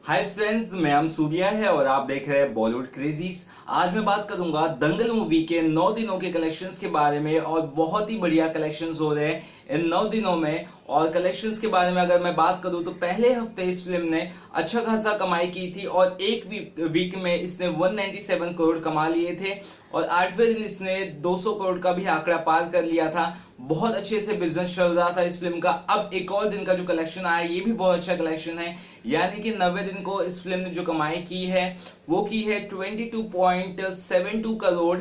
Hi friends, मैं हम सूर्या है और आप देख रहे हैं बॉलीवुड क्रेजीज। आज मैं बात करूंगा दंगल मूवी के 9 दिनों के कलेक्शंस के बारे में और बहुत ही बढ़िया कलेक्शंस हो रहे हैं इन 9 दिनों में। और कलेक्शंस के बारे में अगर मैं बात करूं तो पहले हफ्ते इस फिल्म ने अच्छा खासा कमाई की थी और एक वीक में इसने 197 करोड़ कमा लिए थे और 8वें दिन इसने 200 करोड़ का भी आंकड़ा पार कर लिया था। बहुत अच्छे से बिजनेस चल रहा था इस फिल्म का। अब एक और दिन का जो कलेक्शन आया ये भी बहुत अच्छा कलेक्शन है, यानी कि 90 दिन को इस फिल्म ने जो कमाई की है वो की है 22.72 करोड़।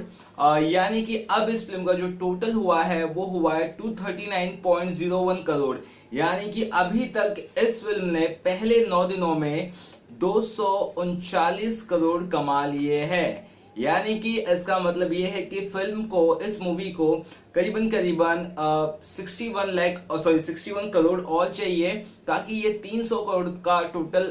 यानी कि अब इस फिल्म का जो टोटल हुआ है वो हुआ है 239.01 करोड़। यानी कि अभी तक इस फिल्म ने पहले 9 दिनों में 239 करोड़ कमा लिए हैं। यानी कि इसका मतलब ये है कि फिल्म को, इस मूवी को करीबन करीबन 61 करोड़ और चाहिए ताकि ये 300 करोड़ का टोटल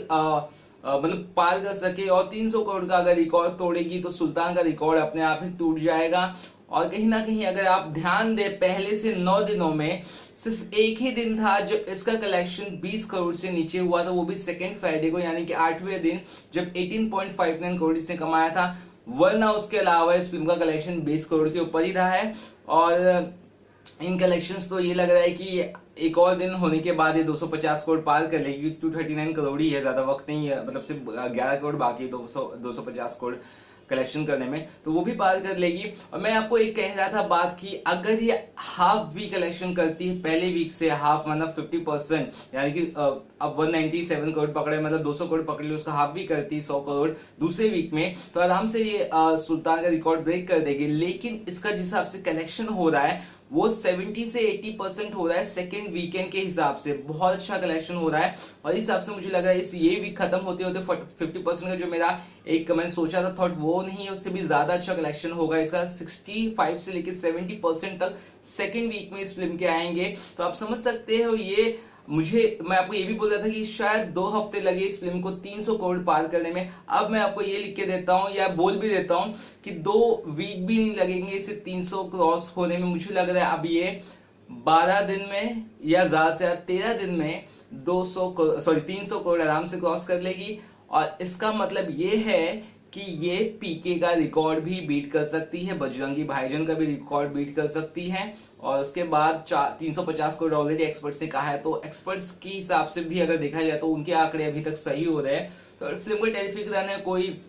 मतलब पार कर सके। और 300 करोड़ का अगर रिकॉर्ड तोड़ेगी तो सुल्तान का रिकॉर्ड अपने आप ही टूट जाएगा। और कहीं ना कहीं अगर आप ध्यान दें, पहले से 9 दिनों में सिर्फ एक ही दिन था जब इसका कलेक्शन 20 करोड़ से नीचे हुआ था, वो भी सेकेंड फ्राइडे को, यानी कि 8वें दिन, जब 18.59 करोड़ इसने कमाया था। वरना उसके अलावा इस फिल्म का कलेक्शन 20 करोड़ के ऊपर ही रहा है। और इन कलेक्शंस तो ये लग रहा है कि एक और दिन होने के बाद ये 250 करोड़ पार कर लेगी। 239 करोड़ ही है, ज्यादा वक्त नहीं है, मतलब सिर्फ 11 करोड़ बाकी है 250 करोड़ कलेक्शन करने में, तो वो भी पार कर लेगी। और मैं आपको एक कह रहा था बात की, अगर ये हाफ भी कलेक्शन करती है पहले वीक से, हाफ मतलब 50%, यानी कि अब 197 करोड़ पकड़े, मतलब 200 करोड़ पकड़ ली, उसका हाफ भी करती 100 करोड़ दूसरे वीक में, तो आराम से ये सुल्तान का रिकॉर्ड ब्रेक कर देगी। लेकिन इसका जिस हिसाब से कलेक्शन हो रहा है वो 70 से 80% हो रहा है सेकेंड वीकेंड के हिसाब से। बहुत अच्छा कलेक्शन हो रहा है और इस हिसाब से मुझे लग रहा है इस ये वीक खत्म होते होते 50% का जो मेरा एक मैंने सोचा था थॉट वो नहीं है, उससे भी ज्यादा अच्छा कलेक्शन होगा इसका। 65 से लेकर 70% तक सेकेंड वीक में इस फिल्म के आएंगे। तो आप समझ सकते हो ये, मैं आपको ये भी बोल रहा था कि शायद 2 हफ्ते लगे इस फिल्म को 300 करोड़ पार करने में। अब मैं आपको ये लिख के देता हूं या बोल भी देता हूं कि 2 वीक भी नहीं लगेंगे इसे 300 क्रॉस होने में। मुझे लग रहा है अब ये 12 दिन में या ज्यादा से ज्यादा 13 दिन में 300 करोड़ आराम से क्रॉस कर लेगी। और इसका मतलब ये है कि ये पीके का रिकॉर्ड भी बीट कर सकती है, बजरंगी भाईजान का भी रिकॉर्ड बीट कर सकती है। और उसके बाद 350 करोड़ ऑलरेडी एक्सपर्ट्स ने कहा है, तो एक्सपर्ट्स की हिसाब से भी अगर देखा जाए तो उनके आंकड़े अभी तक सही हो रहे हैं। तो फिल्म को टेरिफिक रन है, कोई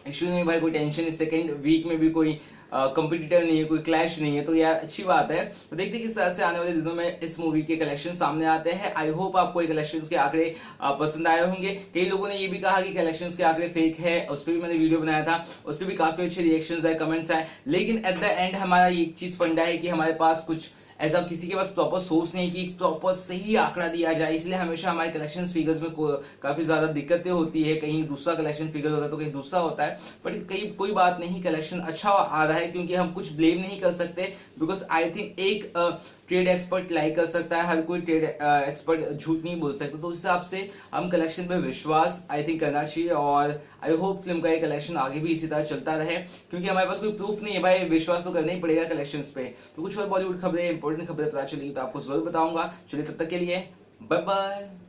इश्यू नहीं भाई, कोई टेंशन। इस सेकेंड वीक में भी कोई कंपटीटर नहीं है, कोई क्लैश नहीं है, तो यार अच्छी बात है। तो देखते किस तरह से आने वाले दिनों में इस मूवी के कलेक्शन सामने आते हैं। आई होप आपको ये कलेक्शंस के आंकड़े पसंद आए होंगे। कई लोगों ने ये भी कहा कि कलेक्शंस के आंकड़े फेक है, उस पर भी मैंने वीडियो बनाया था, उस पर भी काफी अच्छे रिएक्शंस आए, कमेंट्स आए। लेकिन एट द एंड हमारा एक चीज फंडा है कि हमारे पास कुछ ऐसा किसी के पास प्रॉपर सोर्स नहीं कि प्रॉपर सही आंकड़ा दिया जाए, इसलिए हमेशा हमारे कलेक्शन फिगर्स में काफी ज्यादा दिक्कतें होती है। कहीं दूसरा कलेक्शन फिगर होता है तो कहीं दूसरा होता है, बट कहीं कोई बात नहीं, कलेक्शन अच्छा आ रहा है। क्योंकि हम कुछ ब्लेम नहीं कर सकते, बिकॉज आई थिंक एक ट्रेड एक्सपर्ट लाई कर सकता है, हर कोई ट्रेड एक्सपर्ट झूठ नहीं बोल सकता। तो उस हिसाब से हम कलेक्शन पे विश्वास आई थिंक करना चाहिए। और आई होप फिल्म का ये कलेक्शन आगे भी इसी तरह चलता रहे, क्योंकि हमारे पास कोई प्रूफ नहीं है भाई, विश्वास तो करना ही पड़ेगा कलेक्शंस पे। तो कुछ और बॉलीवुड खबरें, इंपॉर्टेंट खबरें पता चलेगी तो आपको जरूर बताऊंगा। चलिए तब तक के लिए बाय बाय।